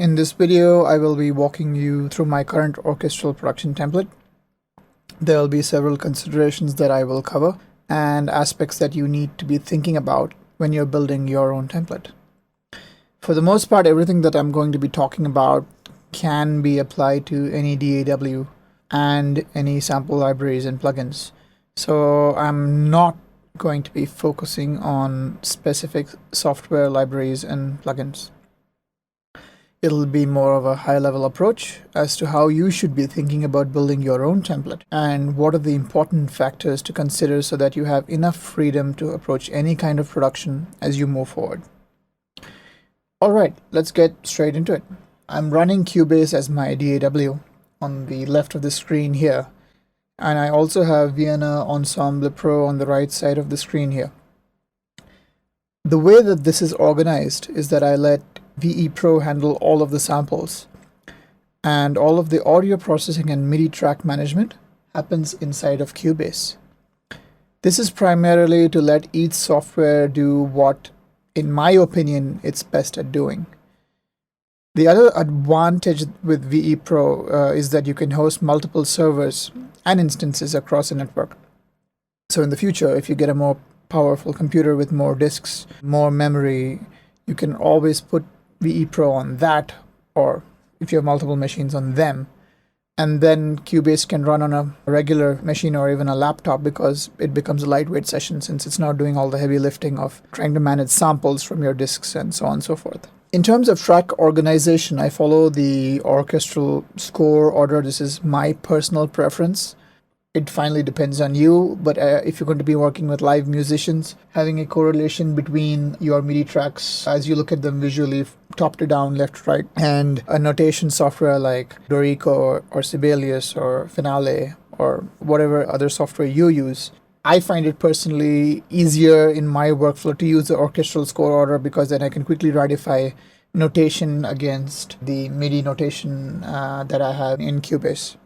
In this video, I will be walking you through my current orchestral production template. There will be several considerations that I will cover and aspects that you need to be thinking about when you're building your own template. For the most part, everything that I'm going to be talking about can be applied to any DAW and any sample libraries and plugins. So I'm not going to be focusing on specific software libraries and plugins. It'll be more of a high-level approach as to how you should be thinking about building your own template and what are the important factors to consider so that you have enough freedom to approach any kind of production as you move forward. Alright, let's get straight into it. I'm running Cubase as my DAW on the left of the screen here, and I also have Vienna Ensemble Pro on the right side of the screen here. The way that this is organized is that I let VE Pro handle all of the samples, and all of the audio processing and MIDI track management happens inside of Cubase. This is primarily to let each software do what, in my opinion, it's best at doing. The other advantage with VE Pro is that you can host multiple servers and instances across a network. So in the future, if you get a more powerful computer with more disks, more memory, you can always put VE Pro on that, or if you have multiple machines, on them, and then Cubase can run on a regular machine or even a laptop because it becomes a lightweight session since it's not doing all the heavy lifting of trying to manage samples from your disks and so on and so forth. In terms of track organization, I follow the orchestral score order. This is my personal preference. It finally depends on you, but if you're going to be working with live musicians, having a correlation between your MIDI tracks as you look at them visually, top to down, left to right, and a notation software like Dorico or Sibelius or Finale or whatever other software you use, I find it personally easier in my workflow to use the orchestral score order because then I can quickly ratify notation against the MIDI notation that I have in Cubase.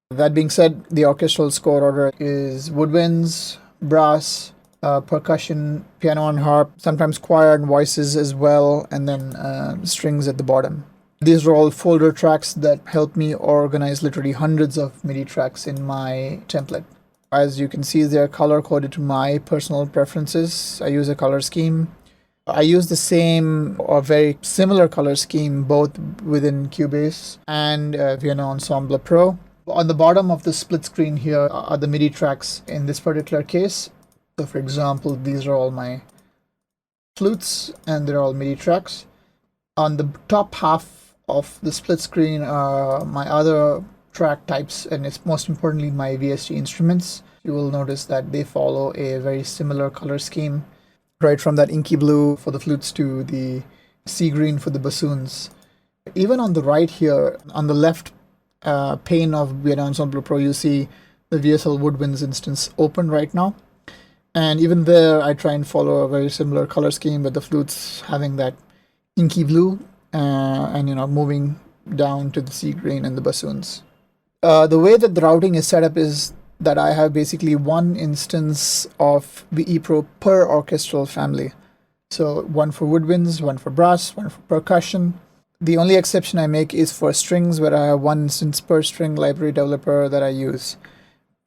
That being said, the orchestral score order is woodwinds, brass, percussion, piano and harp, sometimes choir and voices as well, and then strings at the bottom. These are all folder tracks that help me organize literally hundreds of MIDI tracks in my template. As you can see, they're color-coded to my personal preferences. I use a color scheme. I use the same or very similar color scheme both within Cubase and Vienna Ensemble Pro. On the bottom of the split screen here are the MIDI tracks in this particular case. So for example, these are all my flutes and they're all MIDI tracks. On the top half of the split screen are my other track types, and it's most importantly my VST instruments. You will notice that they follow a very similar color scheme, right from that inky blue for the flutes to the sea green for the bassoons. Even on the right here, on the left pane of Vienna Ensemble Pro, you see the VSL Woodwinds instance open right now, and even there I try and follow a very similar color scheme with the flutes having that inky blue and moving down to the sea green and the bassoons. The way that the routing is set up is that I have basically one instance of VE Pro per orchestral family. So one for woodwinds, one for brass, one for percussion. The only exception I make is for strings, where I have one instance per string library developer that I use.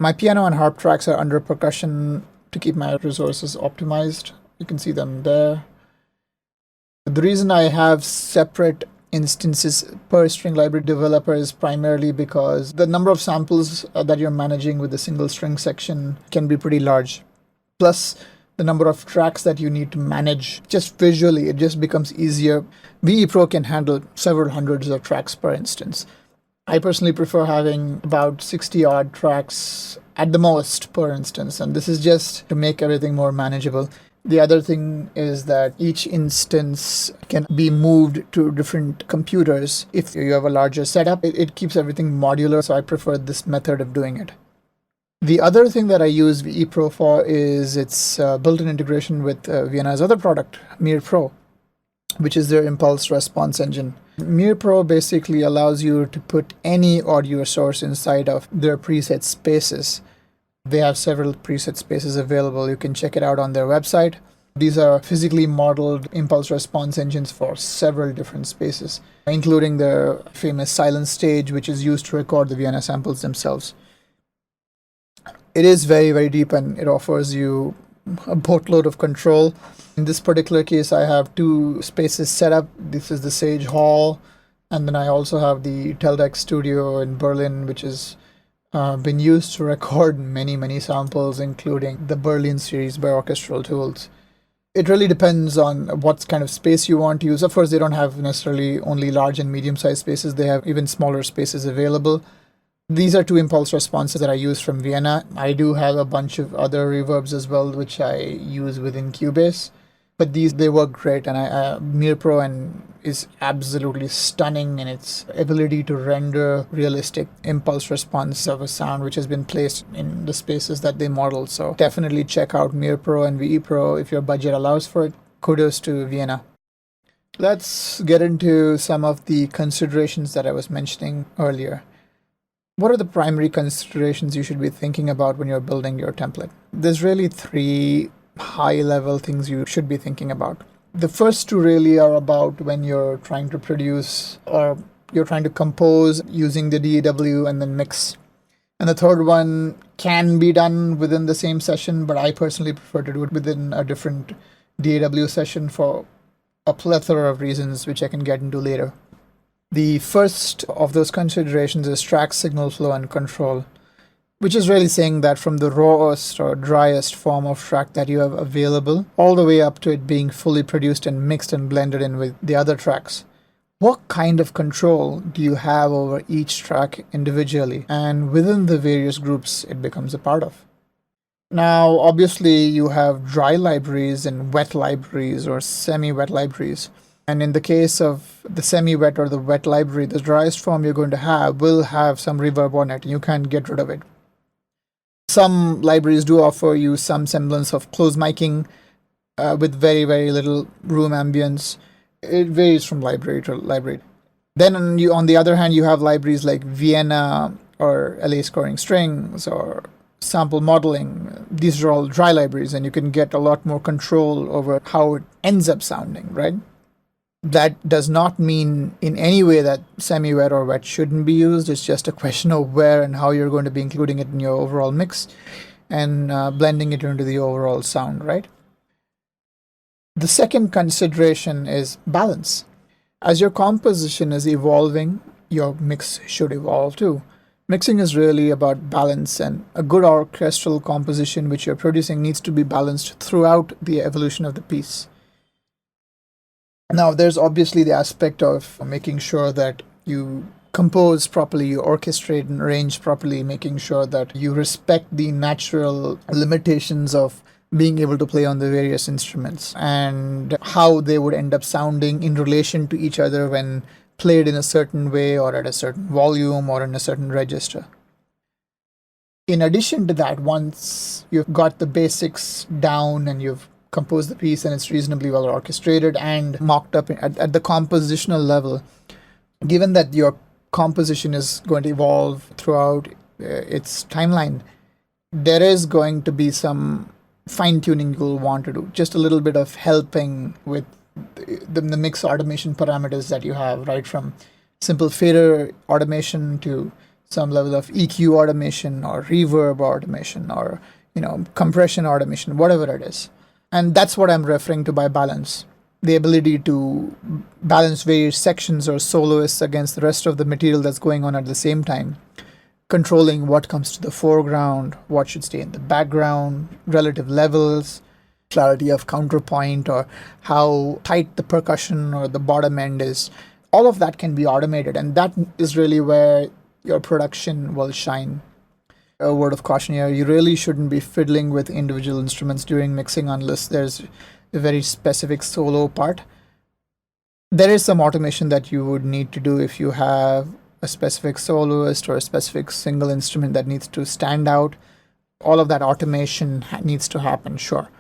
My piano and harp tracks are under percussion to keep my resources optimized. You can see them there. The reason I have separate instances per string library developer is primarily because the number of samples that you're managing with a single string section can be pretty large. Plus, the number of tracks that you need to manage just visually, it just becomes easier. VE Pro can handle several hundreds of tracks per instance. I personally prefer having about 60 odd tracks at the most per instance, and this is just to make everything more manageable. The other thing is that each instance can be moved to different computers. If you have a larger setup, it keeps everything modular, so I prefer this method of doing it. The other thing that I use VE Pro for is its built-in integration with Vienna's other product, Mir Pro, which is their impulse response engine. Mir Pro basically allows you to put any audio source inside of their preset spaces. They have several preset spaces available. You can check it out on their website. These are physically modeled impulse response engines for several different spaces, including the famous silent stage, which is used to record the Vienna samples themselves. It is very, very deep, and it offers you a boatload of control. In this particular case, I have two spaces set up. This is the Sage Hall, and then I also have the Teldex studio in Berlin, which has been used to record many, many samples, including the Berlin series by Orchestral tools. It really depends on what kind of space you want to use. Of course, they don't have necessarily only large and medium-sized spaces. They have even smaller spaces available. These are two impulse responses that I use from Vienna. I do have a bunch of other reverbs as well, which I use within Cubase. But they work great, and MirPro is absolutely stunning in its ability to render realistic impulse response of a sound which has been placed in the spaces that they model. So definitely check out MirPro and VE Pro if your budget allows for it. Kudos to Vienna. Let's get into some of the considerations that I was mentioning earlier. What are the primary considerations you should be thinking about when you're building your template? There's really three high-level things you should be thinking about. The first two really are about when you're trying to produce or you're trying to compose using the DAW and then mix. And the third one can be done within the same session, but I personally prefer to do it within a different DAW session for a plethora of reasons, which I can get into later. The first of those considerations is track signal flow and control, which is really saying that from the rawest or driest form of track that you have available, all the way up to it being fully produced and mixed and blended in with the other tracks. What kind of control do you have over each track individually and within the various groups it becomes a part of? Now, obviously, you have dry libraries and wet libraries or semi-wet libraries. And in the case of the semi-wet or the wet library, the driest form you're going to have will have some reverb on it, and you can't get rid of it. Some libraries do offer you some semblance of close miking with very, very little room ambience. It varies from library to library. Then on the other hand, you have libraries like Vienna or LA scoring strings or sample modeling. These are all dry libraries, and you can get a lot more control over how it ends up sounding, right? That does not mean in any way that semi-wet or wet shouldn't be used. It's just a question of where and how you're going to be including it in your overall mix and blending it into the overall sound, right? The second consideration is balance. As your composition is evolving, your mix should evolve too. Mixing is really about balance, and a good orchestral composition which you're producing needs to be balanced throughout the evolution of the piece. Now, there's obviously the aspect of making sure that you compose properly, you orchestrate and arrange properly, making sure that you respect the natural limitations of being able to play on the various instruments and how they would end up sounding in relation to each other when played in a certain way or at a certain volume or in a certain register. In addition to that, once you've got the basics down and you've compose the piece and it's reasonably well orchestrated and mocked up at the compositional level, given that your composition is going to evolve throughout its timeline, there is going to be some fine-tuning you'll want to do, just a little bit of helping with the mix automation parameters that you have, right from simple fader automation to some level of EQ automation or reverb automation or compression automation, whatever it is. And that's what I'm referring to by balance. The ability to balance various sections or soloists against the rest of the material that's going on at the same time. Controlling what comes to the foreground, what should stay in the background, relative levels, clarity of counterpoint, or how tight the percussion or the bottom end is. All of that can be automated, and that is really where your production will shine. A word of caution here, you really shouldn't be fiddling with individual instruments during mixing unless there's a very specific solo part. There is some automation that you would need to do if you have a specific soloist or a specific single instrument that needs to stand out. All of that automation needs to happen, sure.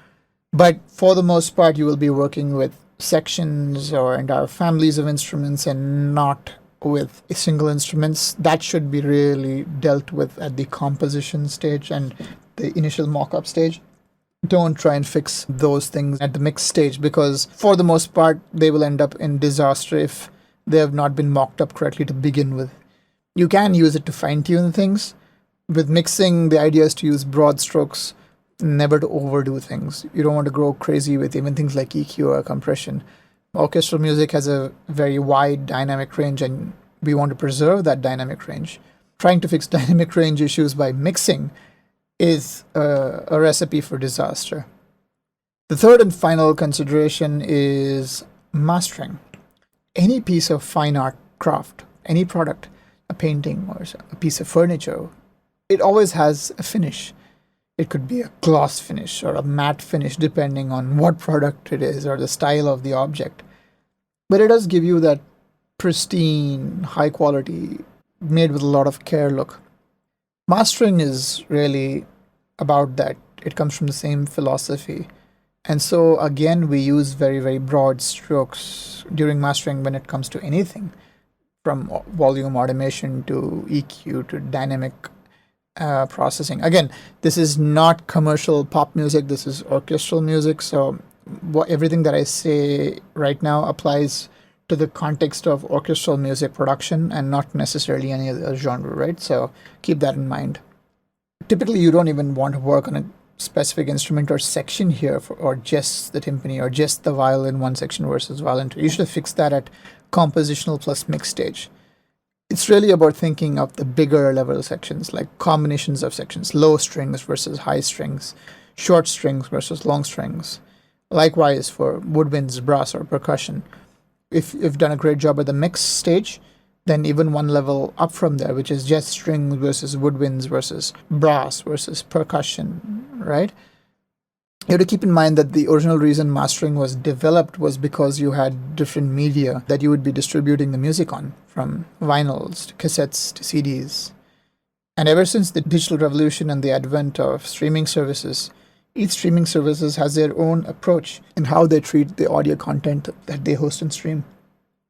But for the most part, you will be working with sections or entire families of instruments and not with single instruments. That should be really dealt with at the composition stage and the initial mock-up stage. Don't try and fix those things at the mix stage, because for the most part, they will end up in disaster if they have not been mocked up correctly to begin with. You can use it to fine tune things. With mixing, the idea is to use broad strokes, never to overdo things. You don't want to go crazy with even things like EQ or compression. Orchestral music has a very wide dynamic range, and we want to preserve that dynamic range. Trying to fix dynamic range issues by mixing is a recipe for disaster. The third and final consideration is mastering. Any piece of fine art craft, any product, a painting or a piece of furniture, it always has a finish. It could be a gloss finish or a matte finish depending on what product it is or the style of the object. But it does give you that pristine, high quality, made with a lot of care look. Mastering is really about that. It comes from the same philosophy. And so again, we use very, very broad strokes during mastering when it comes to anything, from volume automation to EQ to dynamic processing. Again, this is not commercial pop music, this is orchestral music. So everything that I say right now applies to the context of orchestral music production and not necessarily any other genre, right? So keep that in mind. Typically, you don't even want to work on a specific instrument or section here, or just the timpani or just the violin one section versus violin two. You should fix that at compositional plus mix stage. It's really about thinking of the bigger level sections, like combinations of sections, low strings versus high strings, short strings versus long strings. Likewise for woodwinds, brass, or percussion. If you've done a great job at the mix stage, then even one level up from there, which is just strings versus woodwinds versus brass versus percussion, right? You have to keep in mind that the original reason mastering was developed was because you had different media that you would be distributing the music on, from vinyls to cassettes to CDs. And ever since the digital revolution and the advent of streaming services, each streaming services has their own approach in how they treat the audio content that they host and stream.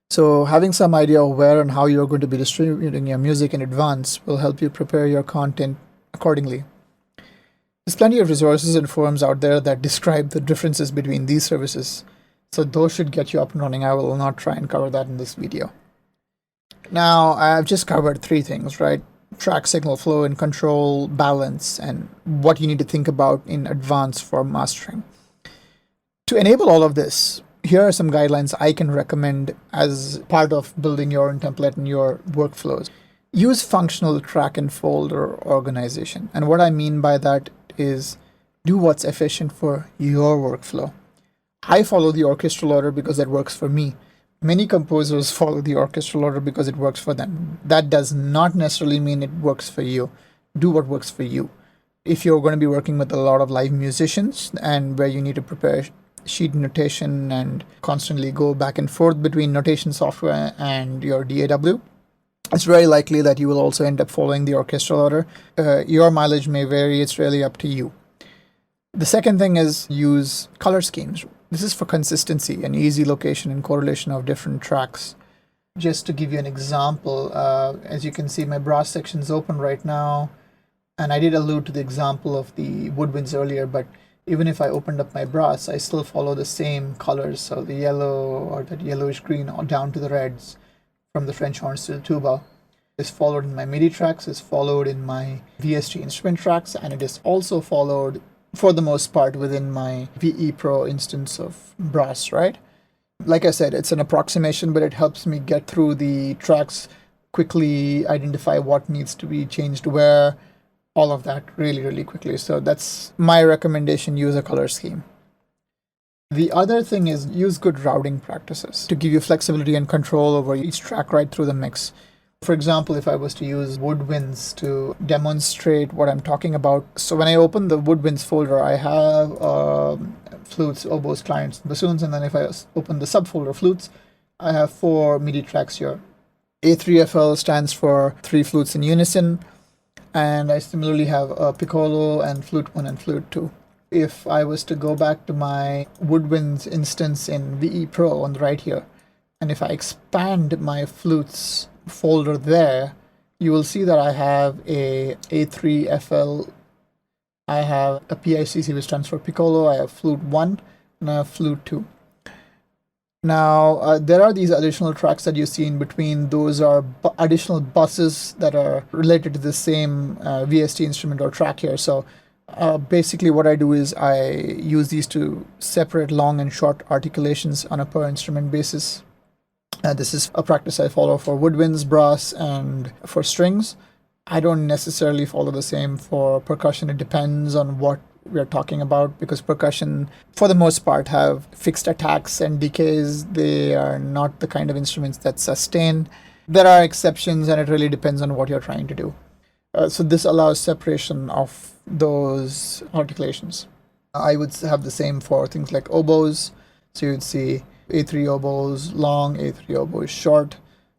So having some idea of where and how you're going to be distributing your music in advance will help you prepare your content accordingly. There's plenty of resources and forums out there that describe the differences between these services, so those should get you up and running. I will not try and cover that in this video. Now, I've just covered three things, right? Track signal flow and control, balance, and what you need to think about in advance for mastering. To enable all of this, here are some guidelines I can recommend as part of building your own template and your workflows. Use functional track and folder organization. And what I mean by that is do what's efficient for your workflow. I follow the orchestral order because it works for me. Many composers follow the orchestral order because it works for them. That does not necessarily mean it works for you. Do what works for you. If you're going to be working with a lot of live musicians and where you need to prepare sheet notation and constantly go back and forth between notation software and your DAW, it's very likely that you will also end up following the orchestral order. Your mileage may vary. It's really up to you. The second thing is use color schemes. This is for consistency and easy location and correlation of different tracks. Just to give you an example, as you can see, my brass section is open right now, and I did allude to the example of the woodwinds earlier, but even if I opened up my brass, I still follow the same colors, so the yellow or that yellowish green down to the reds, from the French horns to the tuba, is followed in my MIDI tracks, is followed in my VST instrument tracks, and it is also followed for the most part within my VE Pro instance of brass, right? Like I said, it's an approximation, but it helps me get through the tracks quickly, identify what needs to be changed where, all of that really, really quickly. So that's my recommendation, use a color scheme. The other thing is use good routing practices to give you flexibility and control over each track right through the mix. For example, if I was to use woodwinds to demonstrate what I'm talking about, so when I open the woodwinds folder, I have flutes, oboes, clarinets, bassoons, and then if I open the subfolder flutes, I have 4 MIDI tracks here. A3FL stands for 3 flutes in unison, and I similarly have a piccolo and flute 1 and flute 2. If I was to go back to my woodwinds instance in VE Pro on the right here, and if I expand my flutes folder there, you will see that I have a A3FL I have a PICC, which stands for piccolo, I have flute 1, and I have flute 2. Now, there are these additional tracks that you see in between. Those are additional buses that are related to the same VST instrument or track here. So basically what I do is I use these to separate long and short articulations on a per instrument basis. This is a practice I follow for woodwinds, brass, and for strings. I don't necessarily follow the same for percussion. It depends on what we're talking about, because percussion, for the most part, have fixed attacks and decays. They are not the kind of instruments that sustain. There are exceptions, and it really depends on what you're trying to do. So this allows separation of those articulations. I would have the same for things like oboes. So you'd see A3 oboes long, A3 oboes short,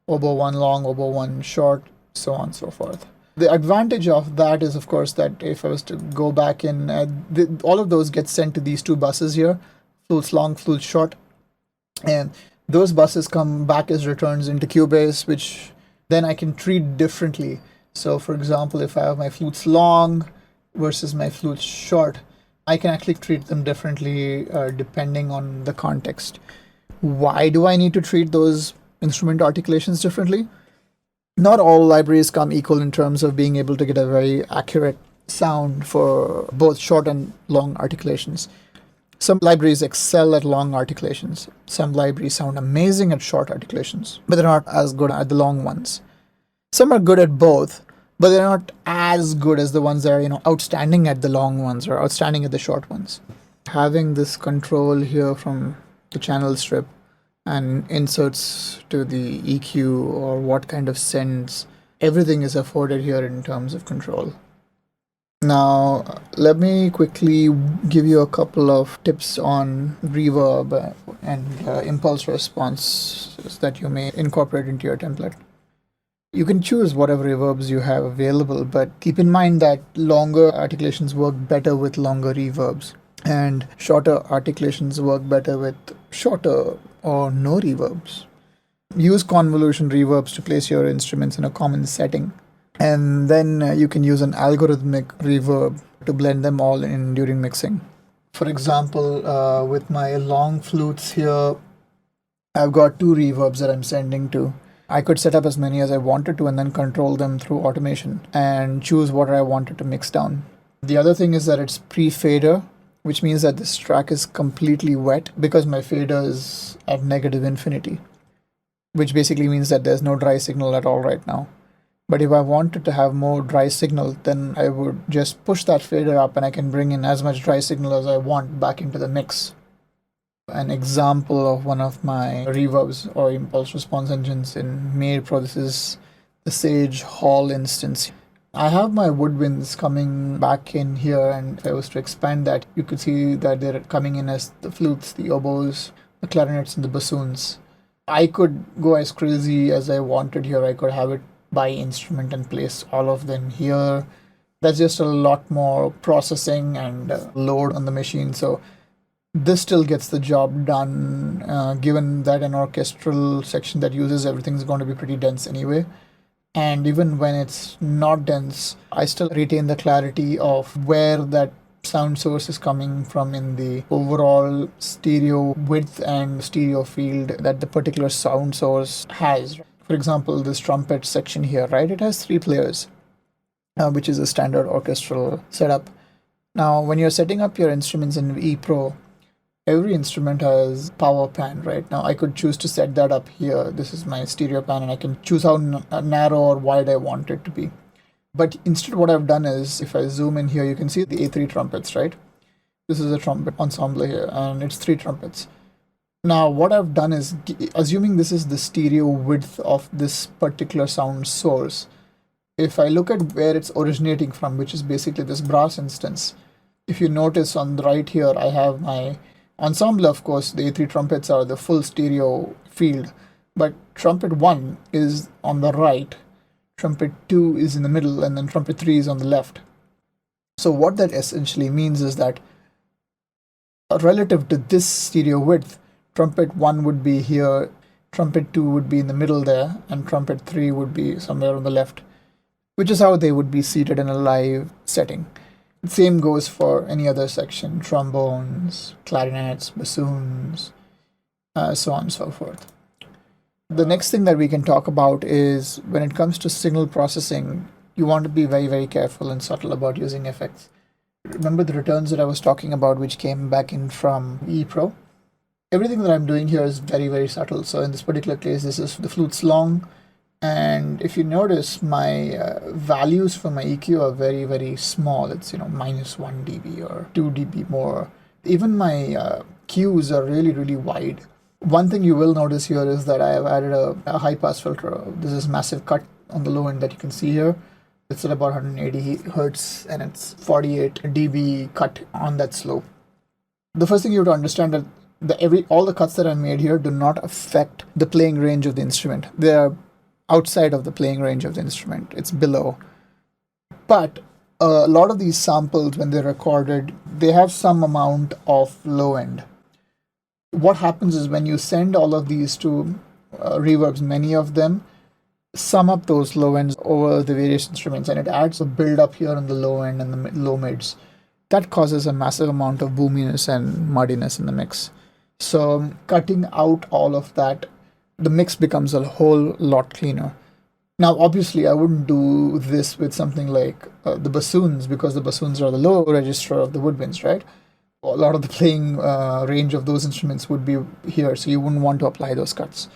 oboe 1 long, oboe 1 short, so on and so forth. The advantage of that is, of course, that if I was to go back in, all of those get sent to these two buses here, flutes long, flutes short, and those buses come back as returns into Cubase, which then I can treat differently. So, for example, if I have my flutes long versus my flutes short, I can actually treat them differently depending on the context. Why do I need to treat those instrument articulations differently? Not all libraries come equal in terms of being able to get a very accurate sound for both short and long articulations. Some libraries excel at long articulations. Some libraries sound amazing at short articulations, but they're not as good at the long ones. Some are good at both, but they're not as good as the ones that are, outstanding at the long ones or outstanding at the short ones. Having this control here from the channel strip and inserts to the EQ or what kind of sends, everything is afforded here in terms of control. Now, let me quickly give you a couple of tips on reverb and impulse response that you may incorporate into your template. You can choose whatever reverbs you have available, but keep in mind that longer articulations work better with longer reverbs, and shorter articulations work better with shorter or no reverbs. Use convolution reverbs to place your instruments in a common setting, and then you can use an algorithmic reverb to blend them all in during mixing. For example, with my long flutes here, I've got two reverbs that I'm sending to. I could set up as many as I wanted to and then control them through automation and choose what I wanted to mix down. The other thing is that it's pre-fader, which means that this track is completely wet because my fader is at negative infinity, which basically means that there's no dry signal at all right now. But if I wanted to have more dry signal, then I would just push that fader up and I can bring in as much dry signal as I want back into the mix. An example of one of my reverbs or impulse response engines in Mail Pro, this is the Sage Hall instance. I have my woodwinds coming back in here, and if I was to expand that, you could see that they're coming in as the flutes, the oboes, the clarinets, and the bassoons. I could go as crazy as I wanted here. I could have it by instrument and place all of them here. That's just a lot more processing and load on the machine. So this still gets the job done, given that an orchestral section that uses everything is going to be pretty dense anyway. And even when it's not dense, I still retain the clarity of where that sound source is coming from in the overall stereo width and stereo field that the particular sound source has. For example, this trumpet section here, right? It has 3 players, which is a standard orchestral setup. Now, when you're setting up your instruments in ePro, every instrument has power pan, right? Now I could choose to set that up here. This is my stereo pan, and I can choose how narrow or wide I want it to be. But instead what I've done is, if I zoom in here, you can see the A3 trumpets, right? This is a trumpet ensemble here, and it's 3 trumpets. Now what I've done is, assuming this is the stereo width of this particular sound source, if I look at where it's originating from, which is basically this brass instance, if you notice on the right here, I have my ensemble. Of course, the A3 trumpets are the full stereo field, but trumpet 1 is on the right, trumpet 2 is in the middle, and then trumpet 3 is on the left. So what that essentially means is that relative to this stereo width, trumpet 1 would be here, trumpet 2 would be in the middle there, and trumpet 3 would be somewhere on the left, which is how they would be seated in a live setting. Same goes for any other section, trombones, clarinets, bassoons, so on and so forth. The next thing that we can talk about is when it comes to signal processing, you want to be very, very careful and subtle about using effects. Remember the returns that I was talking about, which came back in from ePro? Everything that I'm doing here is very, very subtle. So in this particular case, this is the flute's long. And if you notice, my values for my EQ are very, very small. It's, minus 1 dB or 2 dB more. Even my cues are really, really wide. One thing you will notice here is that I have added a high pass filter. This is massive cut on the low end that you can see here. It's at about 180 hertz and it's 48 dB cut on that slope. The first thing you have to understand that all the cuts that I made here do not affect the playing range of the instrument. They are outside of the playing range of the instrument. It's below. But a lot of these samples, when they're recorded, they have some amount of low end. What happens is when you send all of these to reverbs, many of them sum up those low ends over the various instruments, and it adds a build up here on the low end and the low mids. That causes a massive amount of boominess and muddiness in the mix. So cutting out all of that, the mix becomes a whole lot cleaner. Now, obviously, I wouldn't do this with something like the bassoons, because the bassoons are the low register of the woodwinds, right? A lot of the playing range of those instruments would be here, so you wouldn't want to apply those cuts.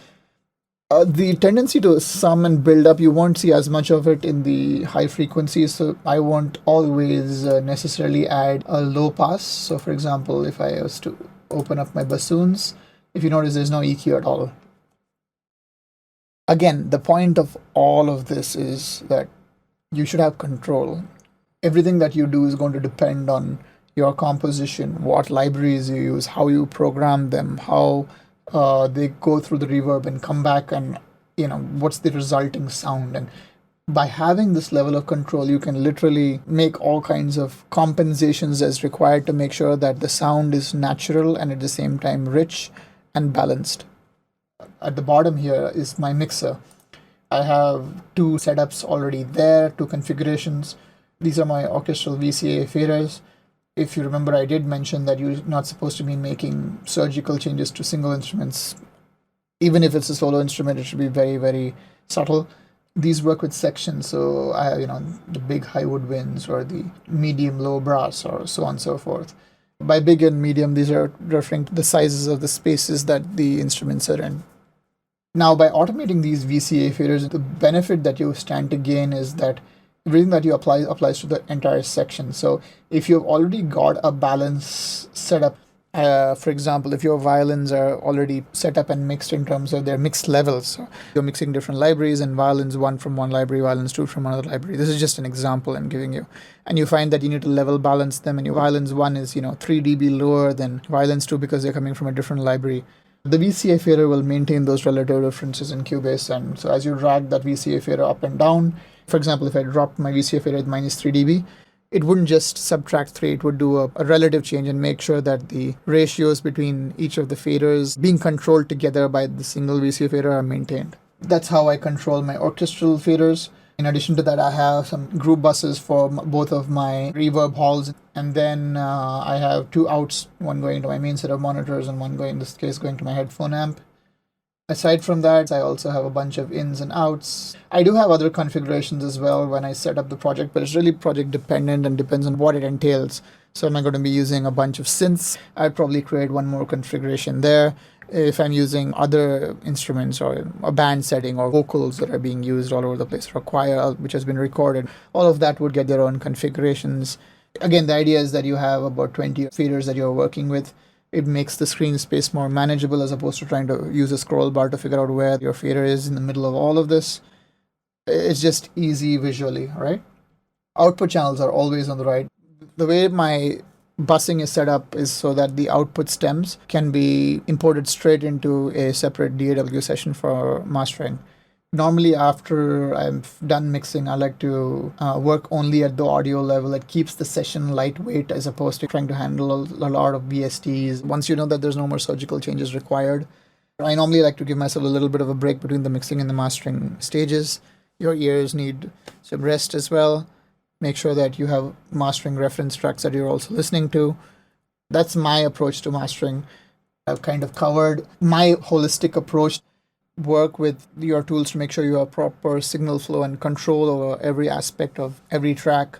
The tendency to sum and build up, you won't see as much of it in the high frequencies, so I won't always necessarily add a low pass. So for example, if I was to open up my bassoons, if you notice, there's no EQ at all. Again, the point of all of this is that you should have control. Everything that you do is going to depend on your composition, what libraries you use, how you program them, how they go through the reverb and come back, and what's the resulting sound. And by having this level of control, you can literally make all kinds of compensations as required to make sure that the sound is natural and at the same time rich and balanced. At the bottom here is my mixer. I have two setups already there, two configurations. These are my orchestral VCA faders. If you remember, I did mention that you're not supposed to be making surgical changes to single instruments. Even if it's a solo instrument, it should be very, very subtle. These work with sections, so I have, the big high woodwinds or the medium low brass or so on and so forth. By big and medium, these are referring to the sizes of the spaces that the instruments are in. Now, by automating these VCA faders, the benefit that you stand to gain is that everything that you apply applies to the entire section. So if you've already got a balance set up, for example, if your violins are already set up and mixed in terms of their mixed levels, so you're mixing different libraries and violins one from one library, violins two from another library. This is just an example I'm giving you. And you find that you need to level balance them, and your violins one is 3 dB lower than violins two because they're coming from a different library. The VCA fader will maintain those relative differences in Cubase, and so as you drag that VCA fader up and down, for example, if I dropped my VCA fader at minus 3 dB, it wouldn't just subtract 3, it would do a relative change and make sure that the ratios between each of the faders being controlled together by the single VCA fader are maintained. That's how I control my orchestral faders. In addition to that, I have some group buses for both of my reverb halls, and then I have two outs, one going to my main set of monitors and one going, in this case, going to my headphone amp. Aside from that, I also have a bunch of ins and outs. I do have other configurations as well when I set up the project, but it's really project dependent and depends on what it entails. So am I going to be using a bunch of synths? I'd probably create one more configuration there. If I'm using other instruments or a band setting or vocals that are being used all over the place, or a choir which has been recorded, all of that would get their own configurations. Again, the idea is that you have about 20 faders that you're working with. It makes the screen space more manageable as opposed to trying to use a scroll bar to figure out where your fader is in the middle of all of this. It's just easy visually, right? Output channels are always on the right. The way my busing is set up is so that the output stems can be imported straight into a separate DAW session for mastering. Normally, after I'm done mixing, I like to work only at the audio level. It keeps the session lightweight as opposed to trying to handle a lot of VSTs. Once you know that there's no more surgical changes required, I normally like to give myself a little bit of a break between the mixing and the mastering stages. Your ears need some rest as well. Make sure that you have mastering reference tracks that you're also listening to. That's my approach to mastering. I've kind of covered my holistic approach. Work with your tools to make sure you have proper signal flow and control over every aspect of every track.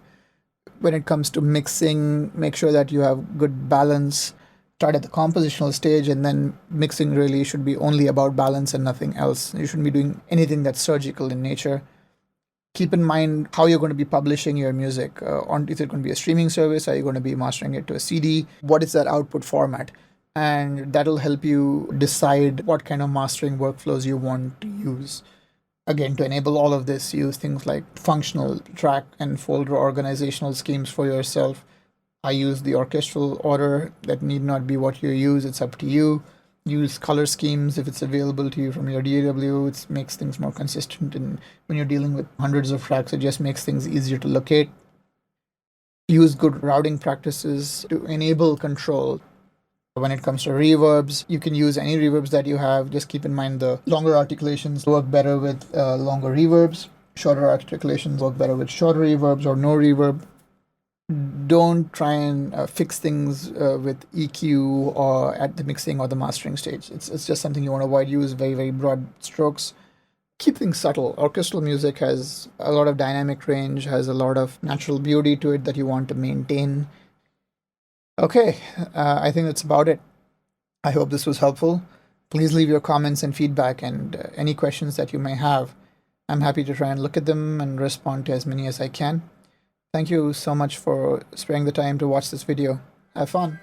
When it comes to mixing, make sure that you have good balance. Start at the compositional stage, and then mixing really should be only about balance and nothing else. You shouldn't be doing anything that's surgical in nature. Keep in mind how you're going to be publishing your music. Is it going to be a streaming service? Are you going to be mastering it to a CD? What is that output format? And that'll help you decide what kind of mastering workflows you want to use. Again, to enable all of this, use things like functional track and folder organizational schemes for yourself. I use the orchestral order. That need not be what you use. It's up to you. Use color schemes if it's available to you from your DAW. It makes things more consistent. And when you're dealing with hundreds of tracks, it just makes things easier to locate. Use good routing practices to enable control. When it comes to reverbs, you can use any reverbs that you have. Just keep in mind the longer articulations work better with longer reverbs. Shorter articulations work better with shorter reverbs or no reverb. Don't try and fix things with EQ or at the mixing or the mastering stage. It's just something you want to avoid. Use very, very broad strokes. Keep things subtle. Orchestral music has a lot of dynamic range, has a lot of natural beauty to it that you want to maintain. Okay, I think that's about it. I hope this was helpful. Please leave your comments and feedback and any questions that you may have. I'm happy to try and look at them and respond to as many as I can. Thank you so much for sparing the time to watch this video. Have fun.